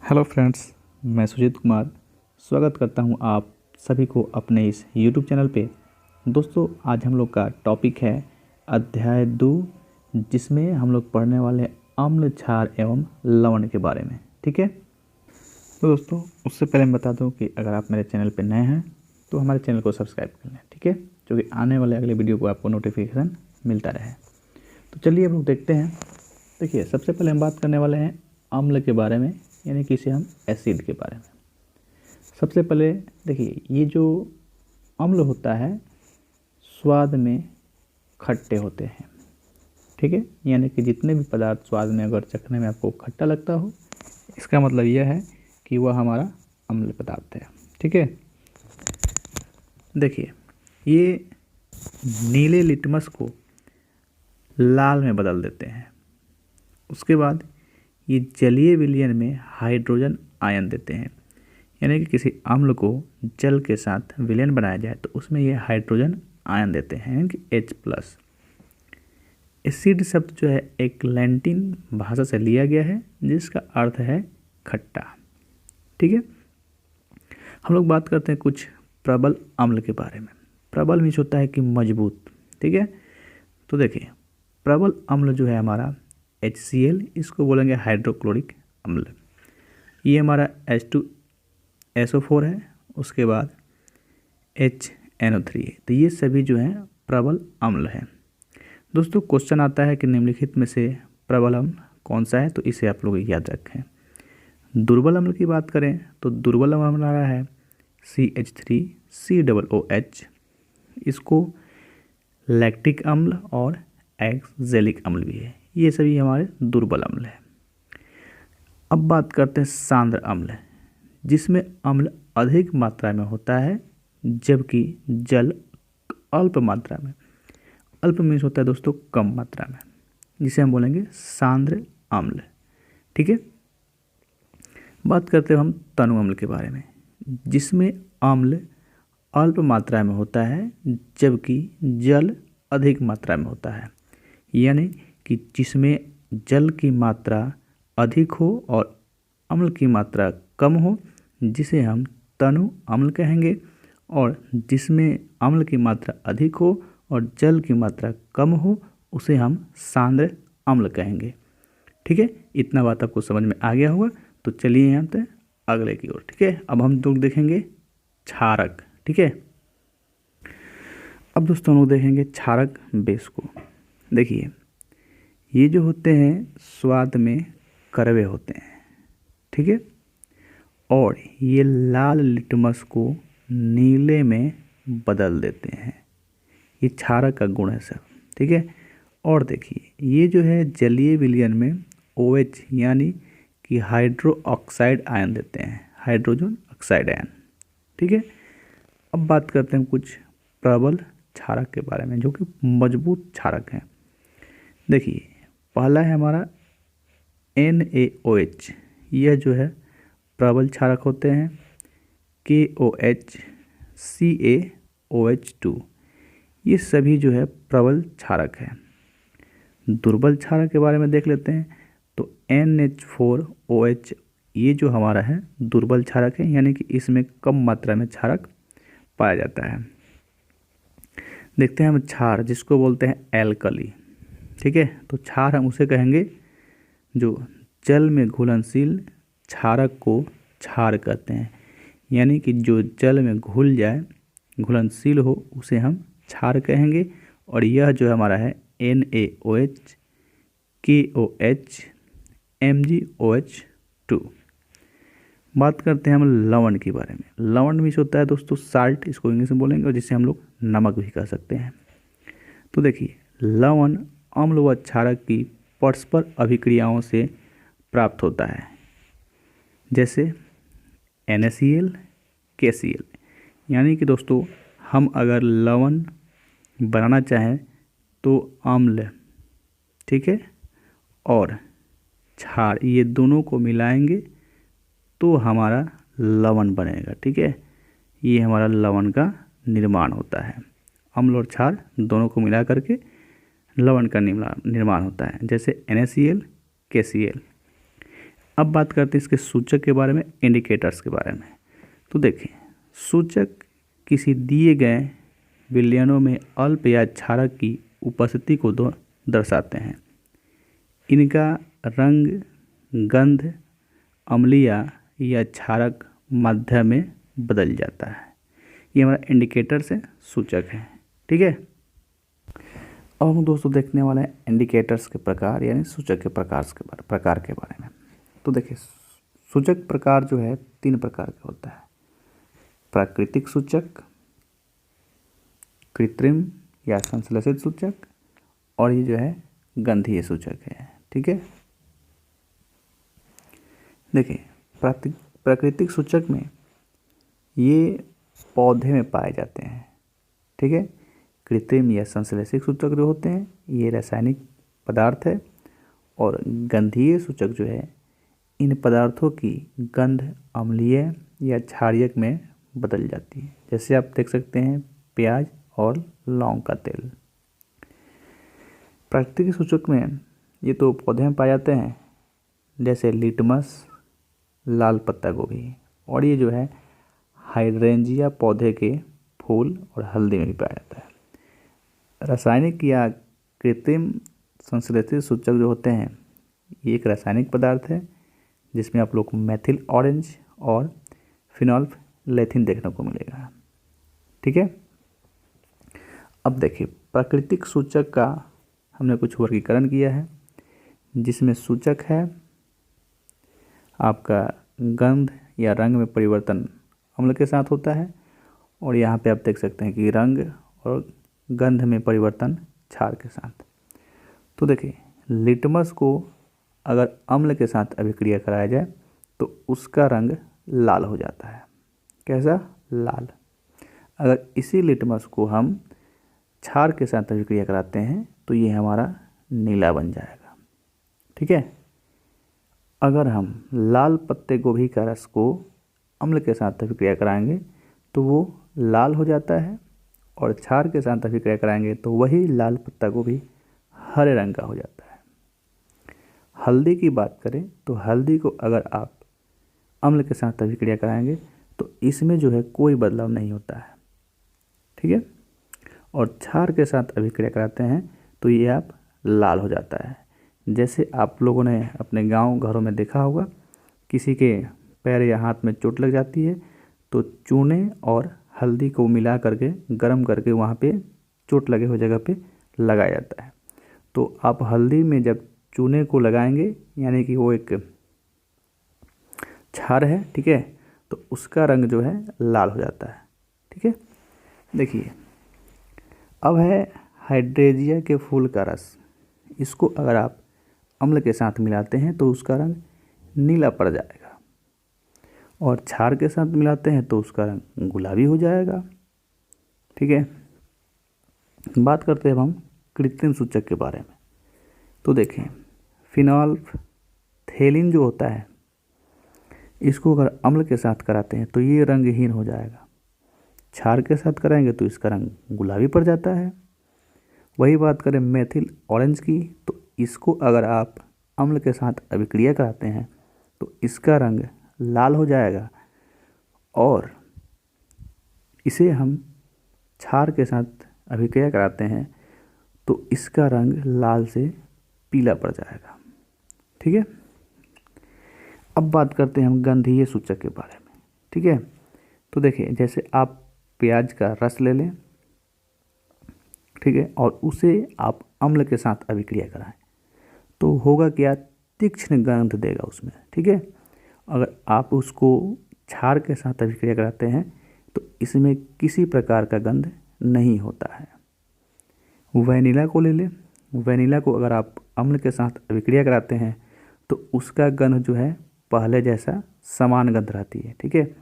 Hello friends, मैं सुजीत कुमार स्वागत करता हूं आप सभी को अपने इस यूट्यूब चैनल पे। दोस्तों, आज हम लोग का टॉपिक है अध्याय 2, जिसमें हम लोग पढ़ने वाले हैं अम्ल, क्षार एवं लवण के बारे में। ठीक है। तो दोस्तों, उससे पहले मैं बता दूं कि अगर आप मेरे चैनल पे नए हैं तो हमारे चैनल को सब्सक्राइब कर लें। ठीक है, क्योंकि आने वाले अगले वीडियो को आपको नोटिफिकेशन मिलता रहे। तो चलिए हम लोग देखते हैं। देखिए, सबसे पहले हम बात करने वाले हैं अम्ल के बारे में, यानी कि इसे हम एसिड के बारे में। सबसे पहले देखिए, ये जो अम्ल होता है स्वाद में खट्टे होते हैं। ठीक है, यानी कि जितने भी पदार्थ स्वाद में अगर चखने में आपको खट्टा लगता हो, इसका मतलब यह है कि वह हमारा अम्ल पदार्थ है। ठीक है। देखिए, ये नीले लिटमस को लाल में बदल देते हैं। उसके बाद ये जलीय विलयन में हाइड्रोजन आयन देते हैं, यानी कि किसी अम्ल को जल के साथ विलयन बनाया जाए तो उसमें ये हाइड्रोजन आयन देते हैं, यानी कि H+। एसिड शब्द जो है एक लैटिन भाषा से लिया गया है, जिसका अर्थ है खट्टा। ठीक है। हम लोग बात करते हैं कुछ प्रबल अम्ल के बारे में। प्रबल मीन्स होता है कि मजबूत। ठीक है। तो देखिए, प्रबल अम्ल जो है हमारा HCl, इसको बोलेंगे हाइड्रोक्लोरिक अम्ल। ये हमारा H2SO4 है, उसके बाद HNO3 है। तो ये सभी जो हैं प्रबल अम्ल हैं। दोस्तों, क्वेश्चन आता है कि निम्नलिखित में से प्रबल अम्ल कौन सा है, तो इसे आप लोग याद रखें। दुर्बल अम्ल की बात करें तो दुर्बल अम्ल हमारा है CH3COOH। इसको लैक्टिक अम्ल और एक्जेलिक अम्ल भी है। ये सभी हमारे दुर्बल अम्ल है। अब बात करते हैं सांद्र अम्ल, जिसमें अम्ल अधिक मात्रा में होता है जबकि जल अल्प मात्रा में। अल्प मीन्स होता है दोस्तों कम मात्रा में, जिसे हम बोलेंगे सांद्र अम्ल। ठीक है। बात करते हैं हम तनु अम्ल के बारे में, जिसमें अम्ल अल्प मात्रा में होता है जबकि जल अधिक मात्रा में होता है, यानी कि जिसमें जल की मात्रा अधिक हो और अम्ल की मात्रा कम हो, जिसे हम तनु अम्ल कहेंगे। और जिसमें अम्ल की मात्रा अधिक हो और जल की मात्रा कम हो, उसे हम सांद्र अम्ल कहेंगे। ठीक है। इतना बात आपको समझ में आ गया होगा। तो चलिए यहाँ पे अगले की ओर। ठीक है। अब हम लोग देखेंगे क्षारक। ठीक है। अब दोस्तों हम लोग देखेंगे क्षारक बेस को। देखिए, ये जो होते हैं स्वाद में कड़वे होते हैं। ठीक है। और ये लाल लिटमस को नीले में बदल देते हैं। ये क्षारक का गुण है सर। ठीक है। और देखिए, ये जो है जलीय विलयन में OH यानी कि हाइड्रो ऑक्साइड आयन देते हैं, हाइड्रोजन ऑक्साइड आयन। ठीक है। अब बात करते हैं कुछ प्रबल क्षारक के बारे में, जो कि मजबूत क्षारक हैं। देखिए, पहला है हमारा NaOH। यह जो है प्रबल क्षारक होते हैं। KOH, CaOH2, ये सभी जो है प्रबल क्षारक है। दुर्बल क्षारक के बारे में देख लेते हैं। तो NH4OH, ये जो हमारा है दुर्बल क्षारक है, यानी कि इसमें कम मात्रा में क्षारक पाया जाता है। देखते हैं हम क्षार, जिसको बोलते हैं एल्कली। ठीक है। तो क्षार हम उसे कहेंगे जो जल में घुलनशील क्षारक को क्षार कहते हैं, यानी कि जो जल में घुल जाए, घुलनशील हो, उसे हम क्षार कहेंगे। और यह जो हमारा है NaOH, KOH, MgOH2। बात करते हैं हम लवण के बारे में। लवण मीन्स होता है दोस्तों साल्ट, इसको इंग्लिश में बोलेंगे, और जिसे हम लोग नमक भी कह सकते हैं। तो देखिए, लवण अम्ल व क्षारक की परस्पर अभिक्रियाओं से प्राप्त होता है, जैसे NaCl, KCl। यानी कि दोस्तों, हम अगर लवण बनाना चाहें तो अम्ल, ठीक है, और क्षार, ये दोनों को मिलाएंगे तो हमारा लवण बनेगा। ठीक है। ये हमारा लवण का निर्माण होता है। अम्ल और क्षार दोनों को मिला करके लवण का निर्माण होता है, जैसे NaCl, KCl। अब बात करते हैं इसके सूचक के बारे में, इंडिकेटर्स के बारे में। तो देखिए, सूचक किसी दिए गए विलयनों में अल्प या क्षारक की उपस्थिति को दर्शाते हैं। इनका रंग, गंध, अम्लीय या क्षारक माध्य में बदल जाता है। ये हमारा इंडिकेटर से सूचक है। ठीक है, अब हम दोस्तों देखने वाले हैं इंडिकेटर्स के प्रकार यानी सूचक के प्रकार के बारे में। तो देखिए, सूचक प्रकार जो है 3 प्रकार का होता है। प्राकृतिक सूचक, कृत्रिम या संश्लेषित सूचक, और ये जो है गंधीय सूचक है। ठीक है, देखिए प्राकृतिक सूचक में ये पौधे में पाए जाते हैं। ठीक है, कृत्रिम या संश्लेषित सूचक जो होते हैं ये रासायनिक पदार्थ है, और गंधीय सूचक जो है इन पदार्थों की गंध अम्लीय या क्षारीयक में बदल जाती है। जैसे आप देख सकते हैं प्याज और लौंग का तेल। प्राकृतिक सूचक में ये तो पौधे में पाए जाते हैं, जैसे लिटमस, लाल पत्ता गोभी, और ये जो है हाइड्रेंजिया पौधे के फूल और हल्दी में भी पाया जाता है। रासायनिक या कृत्रिम संश्लेषित सूचक जो होते हैं ये एक रासायनिक पदार्थ है जिसमें आप लोग को मेथिल ऑरेंज और फिनोल्फलेथिन देखने को मिलेगा। ठीक है, अब देखिए प्राकृतिक सूचक का हमने कुछ वर्गीकरण किया है, जिसमें सूचक है आपका गंध या रंग में परिवर्तन अम्ल के साथ होता है, और यहाँ पे आप देख सकते हैं कि रंग और गंध में परिवर्तन क्षार के साथ। तो देखिए, लिटमस को अगर अम्ल के साथ अभिक्रिया कराया जाए तो उसका रंग लाल हो जाता है। कैसा? लाल। अगर इसी लिटमस को हम क्षार के साथ अभिक्रिया कराते हैं तो ये हमारा नीला बन जाएगा। ठीक है, अगर हम लाल पत्ते गोभी का रस को अम्ल के साथ अभिक्रिया कराएंगे तो वो लाल हो जाता है, और क्षार के साथ अभिक्रिया कराएंगे तो वही लाल पत्ता गोभी हरे रंग का हो जाता है। हल्दी की बात करें तो हल्दी को अगर आप अम्ल के साथ अभिक्रिया कराएंगे तो इसमें जो है कोई बदलाव नहीं होता है। ठीक है, और क्षार के साथ अभिक्रिया कराते हैं तो ये आप लाल हो जाता है। जैसे आप लोगों ने अपने गांव घरों में देखा होगा, किसी के पैर या हाथ में चोट लग जाती है तो चूने और हल्दी को मिला करके गर्म करके वहाँ पे चोट लगे हुए जगह पे लगाया जाता है। तो आप हल्दी में जब चूने को लगाएंगे यानी कि वो एक क्षार है, ठीक है, तो उसका रंग जो है लाल हो जाता है। ठीक है, देखिए अब है हाइड्रेंजिया के फूल का रस। इसको अगर आप अम्ल के साथ मिलाते हैं तो उसका रंग नीला पड़ जाएगा, और क्षार के साथ मिलाते हैं तो उसका रंग गुलाबी हो जाएगा। ठीक है, बात करते हैं अब हम कृत्रिम सूचक के बारे में। तो देखें, फिनोल्फथेलिन जो होता है इसको अगर अम्ल के साथ कराते हैं तो ये रंगहीन हो जाएगा, क्षार के साथ कराएंगे तो इसका रंग गुलाबी पड़ जाता है। वही बात करें मेथिल ऑरेंज की, तो इसको अगर आप अम्ल के साथ अभिक्रिया कराते हैं तो इसका रंग लाल हो जाएगा, और इसे हम क्षार के साथ अभिक्रिया कराते हैं तो इसका रंग लाल से पीला पड़ जाएगा। ठीक है, अब बात करते हैं हम गंधीय सूचक के बारे में। ठीक है, तो देखिए जैसे आप प्याज का रस ले लें, ठीक है, और उसे आप अम्ल के साथ अभिक्रिया कराएं तो होगा क्या, तीक्ष्ण गंध देगा उसमें। ठीक है, अगर आप उसको क्षार के साथ अभिक्रिया कराते हैं तो इसमें किसी प्रकार का गंध नहीं होता है। वैनिला को ले लें, वैनिला को अगर आप अम्ल के साथ अभिक्रिया कराते हैं तो उसका गंध जो है पहले जैसा समान गंध रहती है। ठीक है,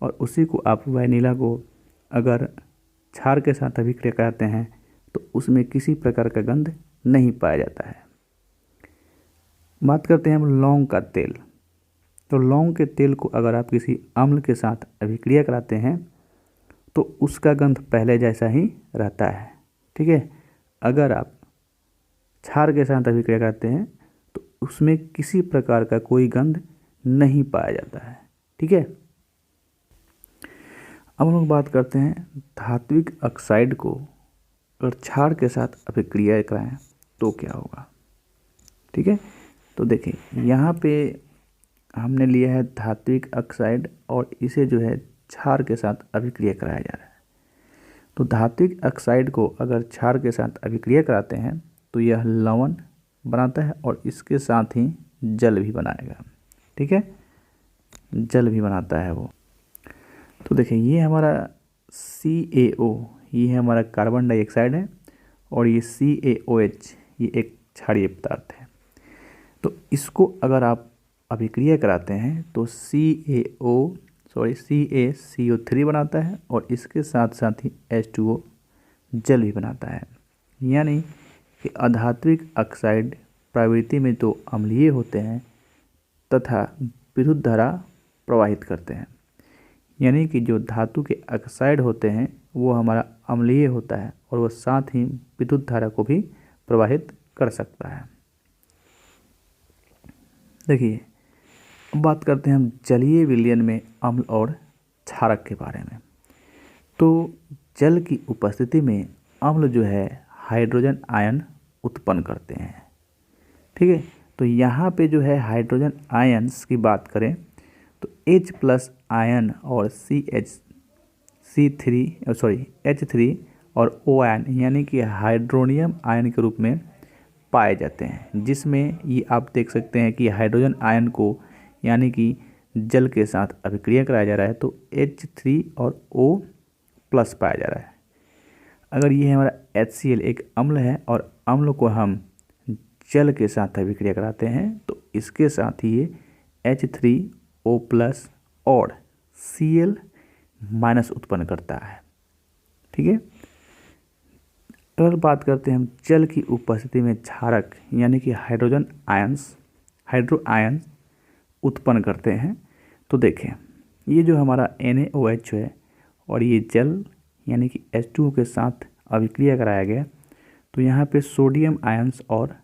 और उसी को आप वैनिला को अगर क्षार के साथ अभिक्रिया कराते हैं तो उसमें किसी प्रकार का गंध नहीं पाया जाता है। बात करते हैं हम लौंग का तेल। तो लौंग के तेल को अगर आप किसी अम्ल के साथ अभिक्रिया कराते हैं तो उसका गंध पहले जैसा ही रहता है। ठीक है, अगर आप क्षार के साथ अभिक्रिया कराते हैं तो उसमें किसी प्रकार का कोई गंध नहीं पाया जाता है। ठीक है। अब हम लोग बात करते हैं धात्विक ऑक्साइड को अगर क्षार के साथ अभिक्रिया कराएं तो क्या होगा। ठीक है। तो देखिए यहाँ पे हमने लिया है धात्विक ऑक्साइड और इसे जो है क्षार के साथ अभिक्रिया कराया जा रहा है। तो धात्विक ऑक्साइड को अगर क्षार के साथ अभिक्रिया कराते हैं तो यह लवण बनाता है और इसके साथ ही जल भी बनाएगा। ठीक है, जल भी बनाता है वो। तो देखिए ये हमारा CaO, ये है हमारा कार्बन डाइऑक्साइड है और ये CaOH ये एक क्षारीय पदार्थ है। तो इसको अगर आप अभिक्रिया कराते हैं तो CaCO3 बनाता है और इसके साथ साथ ही H2O जल भी बनाता है। यानी कि अधात्विक ऑक्साइड प्रवृत्ति में तो अम्लीय होते हैं तथा विद्युत धारा प्रवाहित करते हैं। यानी कि जो धातु के ऑक्साइड होते हैं वो हमारा अम्लीय होता है और वो साथ ही विद्युत धारा को भी प्रवाहित कर सकता है। देखिए अब बात करते हैं हम जलीय विलयन में अम्ल और क्षारक के बारे में। तो जल की उपस्थिति में अम्ल जो है हाइड्रोजन आयन उत्पन्न करते हैं। ठीक है। तो यहाँ पे जो है हाइड्रोजन आयन्स की बात करें तो H+ आयन और H3 और O आयन यानी कि हाइड्रोनियम आयन के रूप में पाए जाते हैं, जिसमें ये आप देख सकते हैं कि हाइड्रोजन आयन को यानी कि जल के साथ अभिक्रिया कराया जा रहा है तो H3 और O+ पाया जा रहा है। अगर ये हमारा HCl एक अम्ल है और अम्ल को हम जल के साथ अभिक्रिया कराते हैं तो इसके साथ ही ये H3O+ और Cl- उत्पन्न करता है। ठीक है। अगर बात करते हैं हम जल की उपस्थिति में क्षारक यानी कि हाइड्रो आयन उत्पन्न करते हैं तो देखें ये जो हमारा NaOH है और ये जल यानी कि H2O के साथ अभिक्रिया कराया गया तो यहाँ पे सोडियम आयन्स और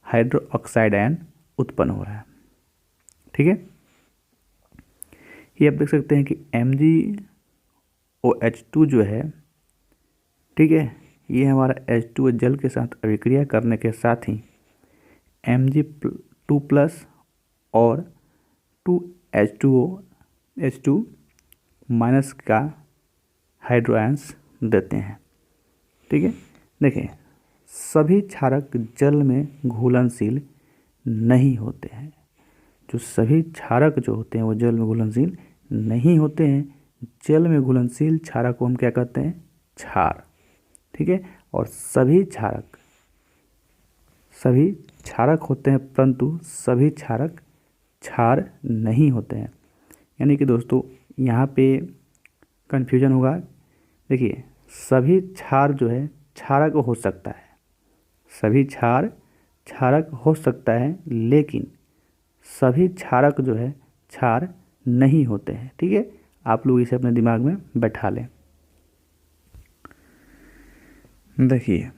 हाइड्रो ऑक्साइड आयन उत्पन्न हो रहा है। ठीक है। ये आप देख सकते हैं कि MgOH2 जो है, ठीक है, ये हमारा H2O जल के साथ अभिक्रिया करने के साथ ही Mg2+ और 2H2 माइनस का हाइड्रो आयन्स देते हैं। ठीक है। देखिए सभी क्षारक जल में घुलनशील नहीं होते हैं। जो सभी क्षारक जो होते हैं वो जल में घुलनशील नहीं होते हैं। जल में घुलनशील क्षारक को हम क्या कहते हैं? क्षार। ठीक है। और सभी क्षारक होते हैं परंतु सभी क्षारक क्षार नहीं होते हैं। यानी कि दोस्तों यहाँ पे कन्फ्यूजन होगा। देखिए सभी क्षार जो है क्षारक हो सकता है, सभी क्षार क्षारक हो सकता है लेकिन सभी क्षारक जो है क्षार नहीं होते हैं। ठीक है। आप लोग इसे अपने दिमाग में बैठा लें। देखिए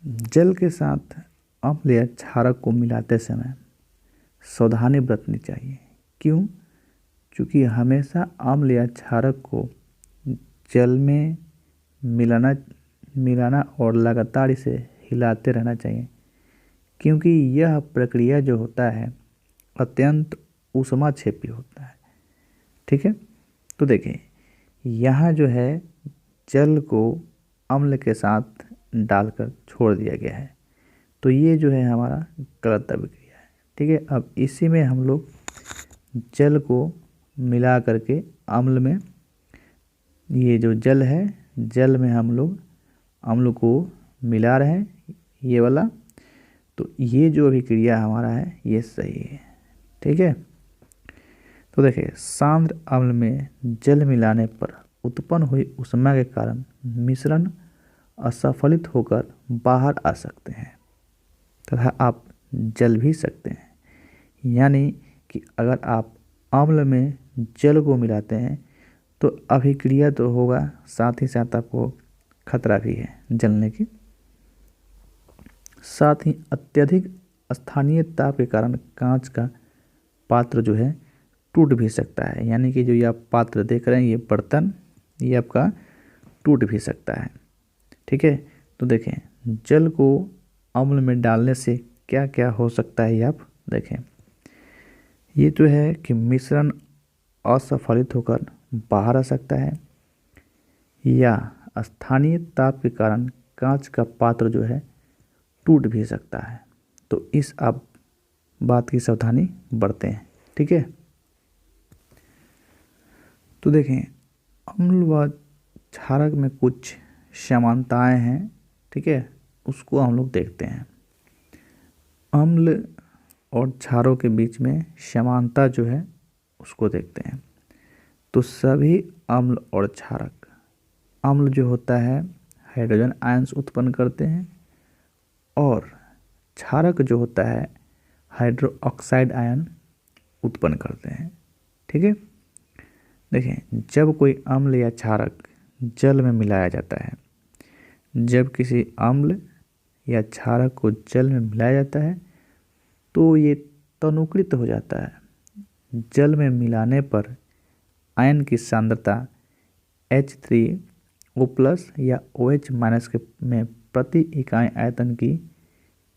जल के साथ अम्ल या क्षारक को मिलाते समय सावधानी बरतनी चाहिए। क्यों? क्योंकि हमेशा अम्ल या क्षारक को जल में मिलाना और लगातार इसे हिलाते रहना चाहिए, क्योंकि यह प्रक्रिया जो होता है अत्यंत ऊष्माक्षेपी होता है। ठीक है। तो देखिए यहाँ जो है जल को अम्ल के साथ डालकर छोड़ दिया गया है तो ये जो है हमारा गलत अभिक्रिया है। ठीक है। अब इसी में हम लोग जल को मिला करके अम्ल में, ये जो जल है जल में हम लोग अम्ल को मिला रहे हैं ये वाला, तो ये जो अभिक्रिया हमारा है ये सही है। ठीक है। तो देखिए सांद्र अम्ल में जल मिलाने पर उत्पन्न हुई ऊष्मा के कारण मिश्रण असफलित होकर बाहर आ सकते हैं तथा आप जल भी सकते हैं। यानी कि अगर आप अम्ल में जल को मिलाते हैं तो अभिक्रिया तो होगा, साथ ही साथ आपको खतरा भी है जलने की। साथ ही अत्यधिक स्थानीय ताप के कारण कांच का पात्र जो है टूट भी सकता है। यानी कि जो ये आप पात्र देख रहे हैं, ये बर्तन, ये आपका टूट भी सकता है। ठीक है, तो देखें जल को अम्ल में डालने से क्या क्या हो सकता है, ये आप देखें। ये जो है कि मिश्रण असफलित होकर बाहर आ सकता है, या स्थानीय ताप के कारण कांच का पात्र जो है टूट भी सकता है। तो इस आप बात की सावधानी बरतें। ठीक है, तो देखें अम्ल व क्षारक में कुछ समानताएं हैं। ठीक है, उसको हम लोग देखते हैं। अम्ल और क्षारों के बीच में समानता जो है उसको देखते हैं। तो सभी अम्ल और क्षारक, अम्ल जो होता है हाइड्रोजन आयंस उत्पन्न करते हैं, और क्षारक जो होता है हाइड्रो ऑक्साइड आयन उत्पन्न करते हैं। ठीक है, देखें जब कोई अम्ल या क्षारक जल में मिलाया जाता है, जब किसी अम्ल या क्षारक को जल में मिलाया जाता है तो ये तनुकृत हो जाता है। जल में मिलाने पर आयन की सांद्रता H3O+ या OH- के में प्रति इकाई आयतन की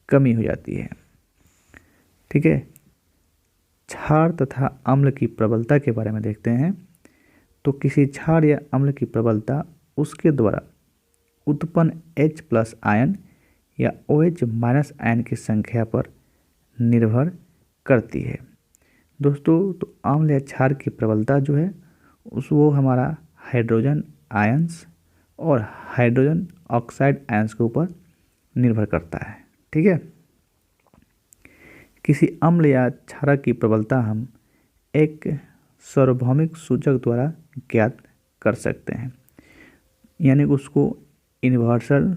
कमी हो जाती है। ठीक है, क्षार तथा अम्ल की प्रबलता के बारे में देखते हैं। तो किसी क्षार या अम्ल की प्रबलता उसके द्वारा उत्पन्न H+ आयन या OH- आयन की संख्या पर निर्भर करती है। दोस्तों, तो अम्ल या क्षार की प्रबलता जो है वो हमारा हाइड्रोजन आयंस और हाइड्रोजन ऑक्साइड आयंस के ऊपर निर्भर करता है। ठीक है, किसी अम्ल या क्षारक की प्रबलता हम एक सार्वभौमिक सूचक द्वारा ज्ञात कर सकते हैं, यानी उसको यूनिवर्सल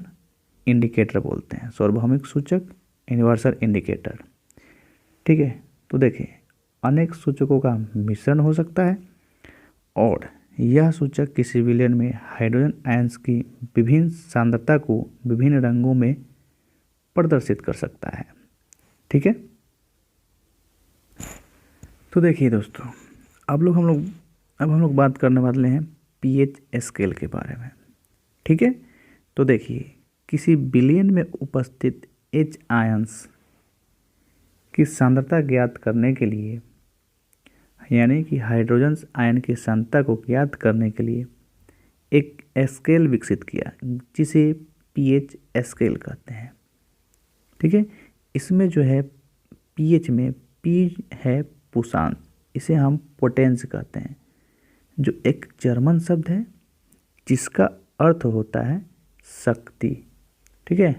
इंडिकेटर बोलते हैं। सार्वभौमिक सूचक, यूनिवर्सल इंडिकेटर। ठीक है, तो देखिए अनेक सूचकों का मिश्रण हो सकता है, और यह सूचक किसी विलयन में हाइड्रोजन आयंस की विभिन्न सांद्रता को विभिन्न रंगों में प्रदर्शित कर सकता है। ठीक है, तो देखिए दोस्तों, अब हम लोग बात करने वाले हैं पीएच स्केल के बारे में। ठीक है, तो देखिए किसी विलयन में उपस्थित H आयंस की सांद्रता ज्ञात करने के लिए, यानी कि हाइड्रोजन आयन की सांद्रता को ज्ञात करने के लिए एक स्केल विकसित किया जिसे पीएच स्केल कहते हैं। ठीक है, इसमें जो है पीएच में पी है पुषांक, इसे हम पोटेंस कहते हैं, जो एक जर्मन शब्द है जिसका अर्थ होता है शक्ति। ठीक है,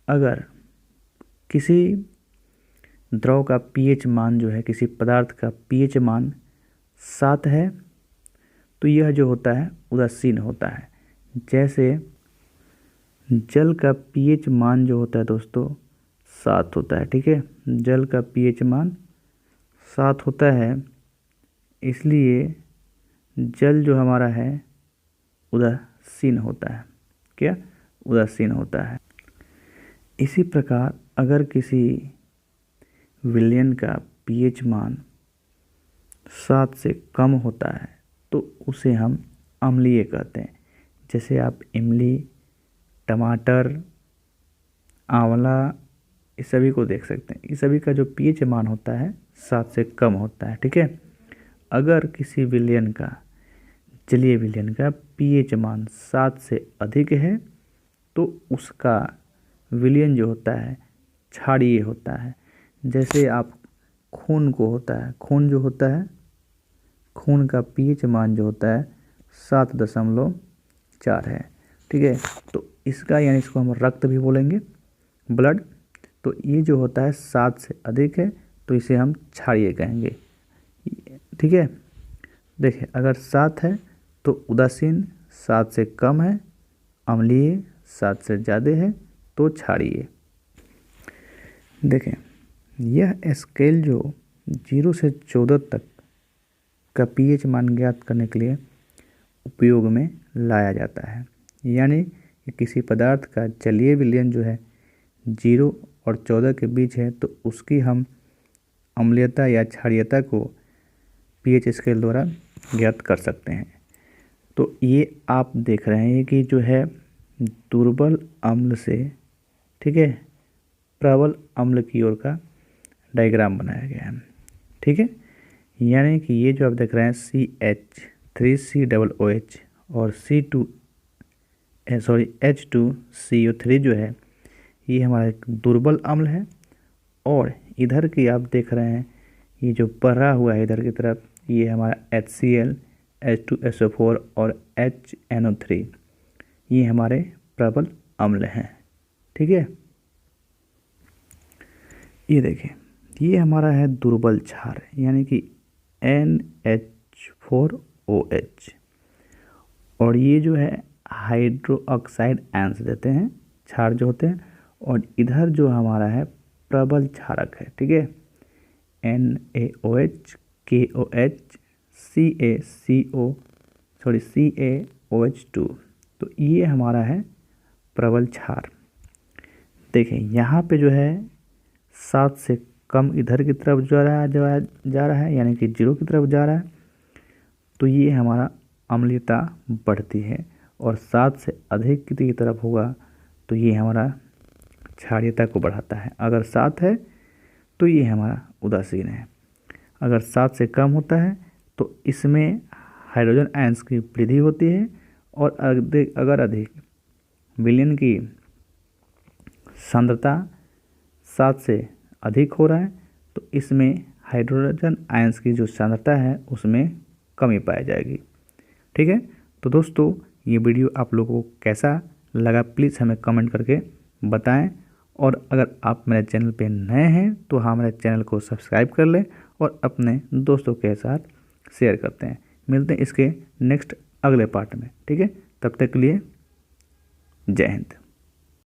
अगर किसी द्रव का पीएच मान जो है, किसी पदार्थ का पीएच मान 7 है तो यह जो होता है उदासीन होता है। जैसे जल का पीएच मान जो होता है दोस्तों 7 होता है। ठीक है, जल का पीएच मान 7 होता है, इसलिए जल जो हमारा है उदासीन होता है। क्या? उदासीन होता है। इसी प्रकार अगर किसी विलयन का पीएच मान 7 से कम होता है तो उसे हम अम्लीय कहते हैं। जैसे आप इमली, टमाटर, आंवला, इस सभी को देख सकते हैं। इस सभी का जो पीएच मान होता है 7 से कम होता है। ठीक है, अगर किसी विलयन का, जलीय विलयन का पीएच मान 7 से अधिक है तो उसका विलयन जो होता है क्षारीय होता है। जैसे आप खून को होता है, खून जो होता है, खून का पीएच मान जो होता है 7.4 है। ठीक है, तो इसका यानी इसको हम रक्त भी बोलेंगे, ब्लड। तो ये जो होता है 7 से अधिक है तो इसे हम क्षारीय कहेंगे। ठीक है, देखिए अगर 7 है तो उदासीन, 7 से कम है अम्लीय, 7 से ज़्यादा है तो क्षारीय। देखें यह स्केल जो 0 से 14 तक का पीएच मान ज्ञात करने के लिए उपयोग में लाया जाता है। यानी कि किसी पदार्थ का जलीय विलयन जो है 0 और 14 के बीच है तो उसकी हम अम्लीयता या क्षारीयता को pH स्केल द्वारा ज्ञात कर सकते हैं। तो ये आप देख रहे हैं कि जो है दुर्बल अम्ल से, ठीक है, प्रबल अम्ल की ओर का डायग्राम बनाया गया है। ठीक है, यानी कि ये जो आप देख रहे हैं CH3COOH और H2CO3 जो है ये हमारा एक दुर्बल अम्ल है। और इधर की आप देख रहे हैं ये जो बढ़ा हुआ है इधर की तरफ, ये हमारा HCl, H2SO4 और HNO3 ये हमारे प्रबल अम्ल हैं। ठीक है, ये देखिए ये हमारा है दुर्बल क्षार यानी कि NH4OH, और ये जो है हाइड्रोक्साइड आयंस देते हैं, क्षार जो होते हैं। और इधर जो हमारा है प्रबल क्षारक है, ठीक है, NaOH, KOH, CaOH2, तो ये हमारा है प्रबल क्षार। देखें यहाँ पे जो है 7 से कम इधर की तरफ जा रहा है यानी कि 0 की तरफ जा रहा है, तो ये हमारा अम्लीयता बढ़ती है। और 7 से अधिक की तरफ होगा तो ये हमारा क्षारीयता को बढ़ाता है। अगर 7 है तो ये हमारा उदासीन है। अगर 7 से कम होता है तो इसमें हाइड्रोजन आयंस की वृद्धि होती है। और अगर अधिक विलयन की सांद्रता 7 से अधिक हो रहा है तो इसमें हाइड्रोजन आयंस की जो सांद्रता है उसमें कमी पाई जाएगी। ठीक है, तो दोस्तों ये वीडियो आप लोगों को कैसा लगा प्लीज़ हमें कमेंट करके बताएं। और अगर आप मेरे चैनल पे नए हैं तो हमारे चैनल को सब्सक्राइब कर लें और अपने दोस्तों के साथ शेयर करते हैं। मिलते हैं इसके नेक्स्ट अगले पार्ट में। ठीक है, तब तक के लिए जय हिंद।